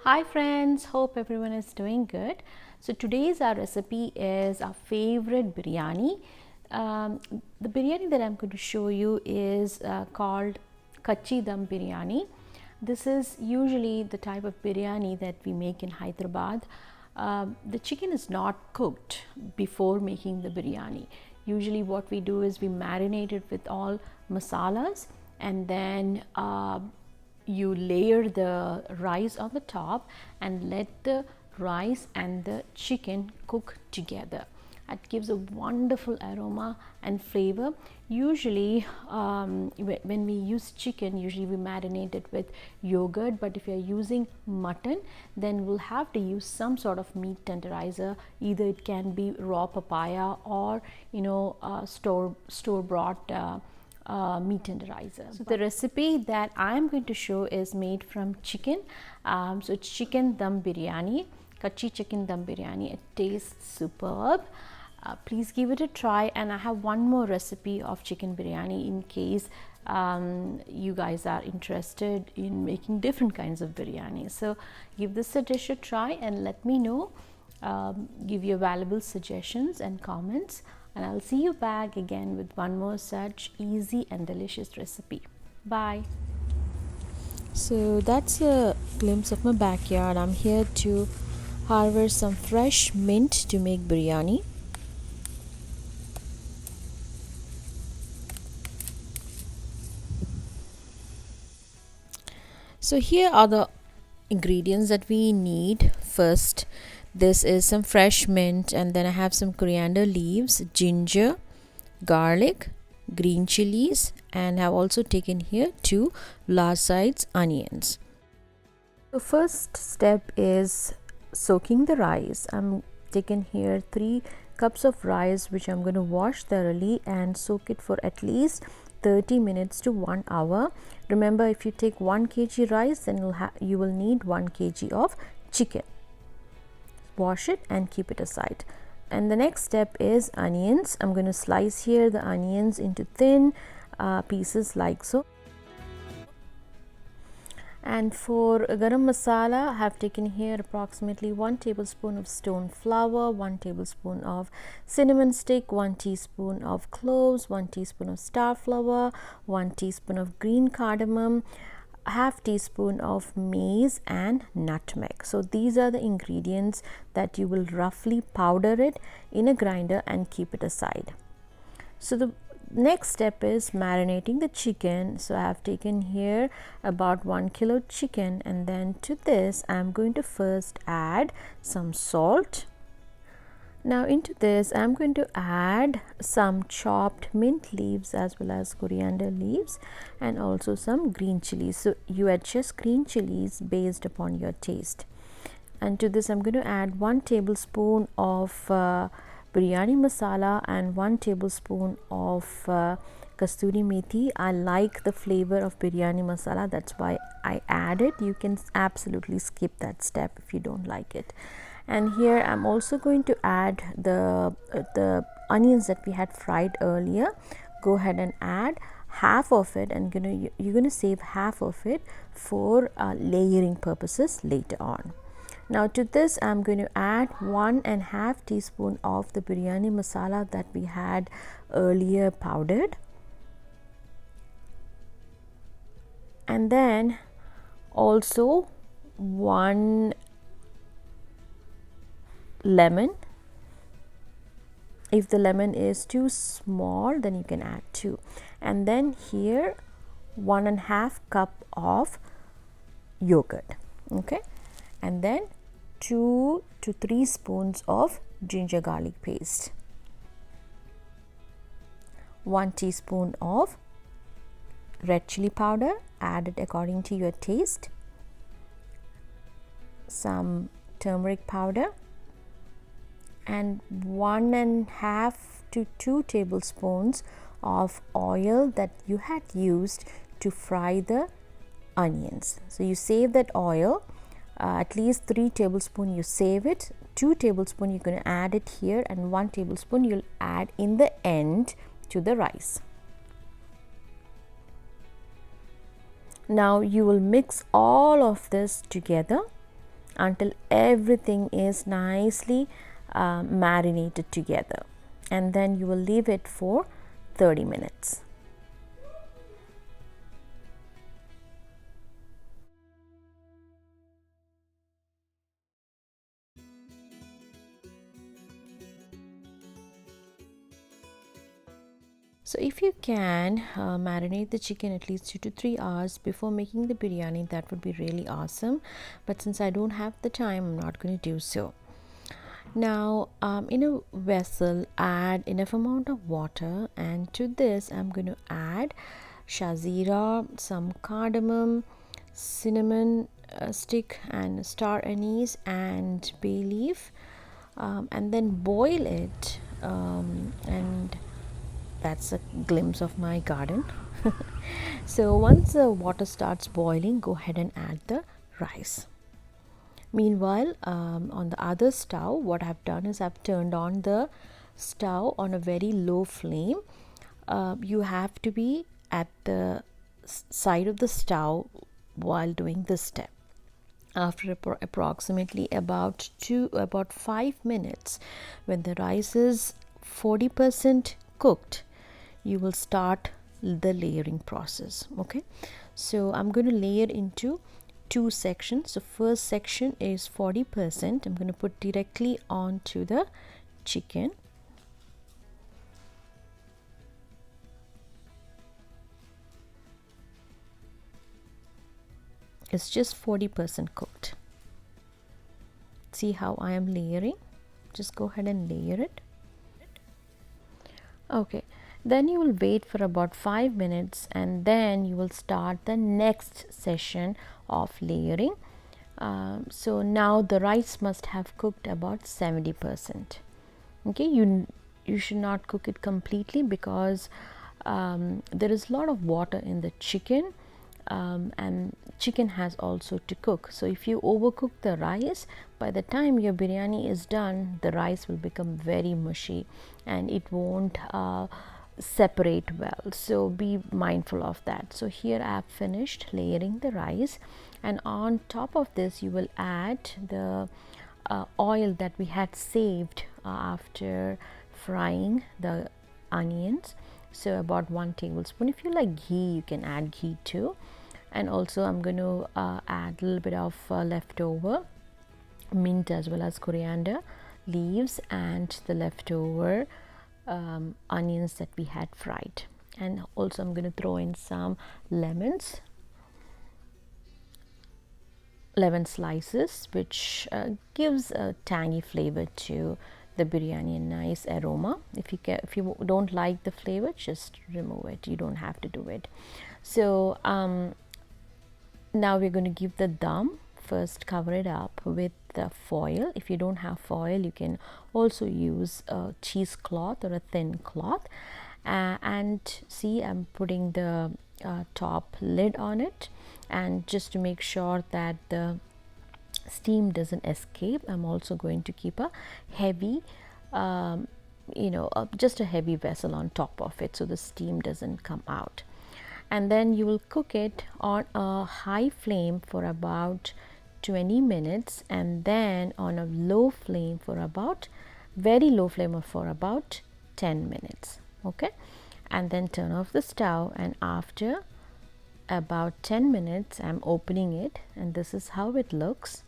Hi friends, hope everyone is doing good. So today's our recipe is our favorite biryani. The biryani that I'm going to show you is called Kachi Dum Biryani. This is usually the type of biryani that we make in Hyderabad. The chicken is not cooked before making the biryani. Usually what we do is we marinate it with all masalas, and then you layer the rice on the top and let the rice and the chicken cook together. It gives a wonderful aroma and flavor. Usually when we use chicken, usually we marinate it with yogurt, but if you're using mutton, then we'll have to use some sort of meat tenderizer. Either it can be raw papaya or store bought meat tenderizer. So the recipe that I'm going to show is made from chicken. So it's chicken dum biryani, Kachi chicken dum biryani. It tastes superb. Please give it a try, and I have one more recipe of chicken biryani in case you guys are interested in making different kinds of biryani. So give this a dish a try and let me know. Give your valuable suggestions and comments, and I'll see you back again with one more such easy and delicious recipe. Bye. So that's a glimpse of my backyard. I'm here to harvest some fresh mint to make biryani. So here are the ingredients that we need. First, this is some fresh mint, and then I have some coriander leaves, ginger, garlic, green chilies, and have also taken here 2 large sized onions. The first step is soaking the rice. I'm taking here 3 cups of rice, which I'm going to wash thoroughly and soak it for at least 30 minutes to 1 hour. Remember, if you take 1 kg rice, then you will need 1 kg of chicken. Wash it and keep it aside. And the next step is onions. I'm going to slice here the onions into thin pieces like so. And for garam masala, I have taken here approximately 1 tablespoon of stone flour, 1 tablespoon of cinnamon stick, 1 teaspoon of cloves, 1 teaspoon of star flour, 1 teaspoon of green cardamom, half teaspoon of mace, and nutmeg. So these are the ingredients that you will roughly powder it in a grinder and keep it aside. So the next step is marinating the chicken. So I have taken here about 1 kilo chicken, and then to this I am going to first add some salt. Now into this I am going to add some chopped mint leaves as well as coriander leaves, and also some green chilies. So you adjust green chilies based upon your taste. And to this I am going to add 1 tablespoon of Biryani Masala and 1 tablespoon of Kasturi Methi. I like the flavor of Biryani Masala, that's why I add it. You can absolutely skip that step if you don't like it. And here I'm also going to add the onions that we had fried earlier. Go ahead and add half of it, and you're gonna save half of it for layering purposes later on. Now to this I'm going to add 1.5 teaspoon of the biryani masala that we had earlier powdered, and then also 1 lemon. If the lemon is too small, then you can add 2. And then here 1.5 cup of yogurt. Okay, and then 2 to 3 spoons of ginger garlic paste, 1 teaspoon of red chili powder, add it according to your taste, some turmeric powder, and 1.5 to 2 tablespoons of oil that you had used to fry the onions. So you save that oil, at least 3 tablespoons you save it, 2 tablespoons you're going to add it here, and 1 tablespoon you'll add in the end to the rice. Now you will mix all of this together until everything is nicely marinated together, and then you will leave it for 30 minutes. So if you can marinate the chicken at least 2 to 3 hours before making the biryani, that would be really awesome. But since I don't have the time, I'm not going to do so. Now in a vessel, add enough amount of water, and to this I'm going to add shazira, some cardamom, cinnamon stick, and star anise and bay leaf, and then boil it, and that's a glimpse of my garden. So once the water starts boiling, go ahead and add the rice. Meanwhile, on the other stove, what I've done is I've turned on the stove on a very low flame. You have to be at the side of the stove while doing this step. After approximately about 5 minutes, when the rice is 40% cooked, you will start the layering process. Okay, so I'm going to layer into 2 sections. So first section is 40%. I'm going to put directly onto the chicken. It's just 40% cooked. See how I am layering? Just go ahead and layer it. Okay, then you will wait for about 5 minutes, and then you will start the next session of layering. So now the rice must have cooked about 70%. Okay, you should not cook it completely, because there is a lot of water in the chicken, and chicken has also to cook. So if you overcook the rice, by the time your biryani is done, the rice will become very mushy and it won't separate well. So be mindful of that. So here I have finished layering the rice, and on top of this you will add the oil that we had saved after frying the onions. So about 1 tablespoon. If you like ghee, you can add ghee too. And also I'm going to add a little bit of leftover mint as well as coriander leaves, and the leftover onions that we had fried. And also I'm going to throw in some lemon slices, which gives a tangy flavor to the biryani, a nice aroma. If you don't like the flavor, just remove it. You don't have to do it. So now we're going to give the dum. First, cover it up with the foil. If you don't have foil, you can also use a cheesecloth or a thin cloth. And see, I'm putting the top lid on it, and just to make sure that the steam doesn't escape, I'm also going to keep a heavy just a heavy vessel on top of it, so the steam doesn't come out. And then you will cook it on a high flame for about 20 minutes, and then on a low flame for about very low flame for about 10 minutes. Okay, and then turn off the stove, and after about 10 minutes I'm opening it, and this is how it looks.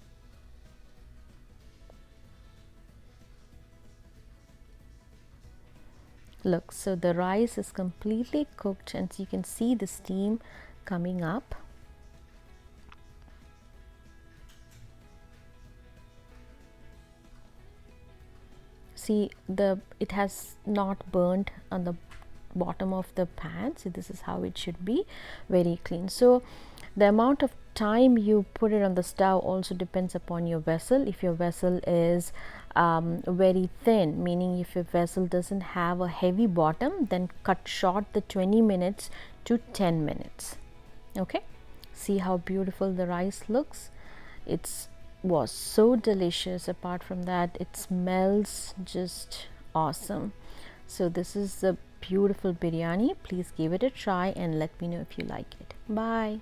Look, so the rice is completely cooked, and so you can see the steam coming up. See, it has not burnt on the bottom of the pan. So this is how it should be, very clean. So the amount of time you put it on the stove also depends upon your vessel. If your vessel is very thin, meaning if your vessel doesn't have a heavy bottom, then cut short the 20 minutes to 10 minutes. Okay, see how beautiful the rice looks. It was so delicious. Apart from that, it smells just awesome. So this is a beautiful biryani. Please give it a try and let me know if you like it. Bye.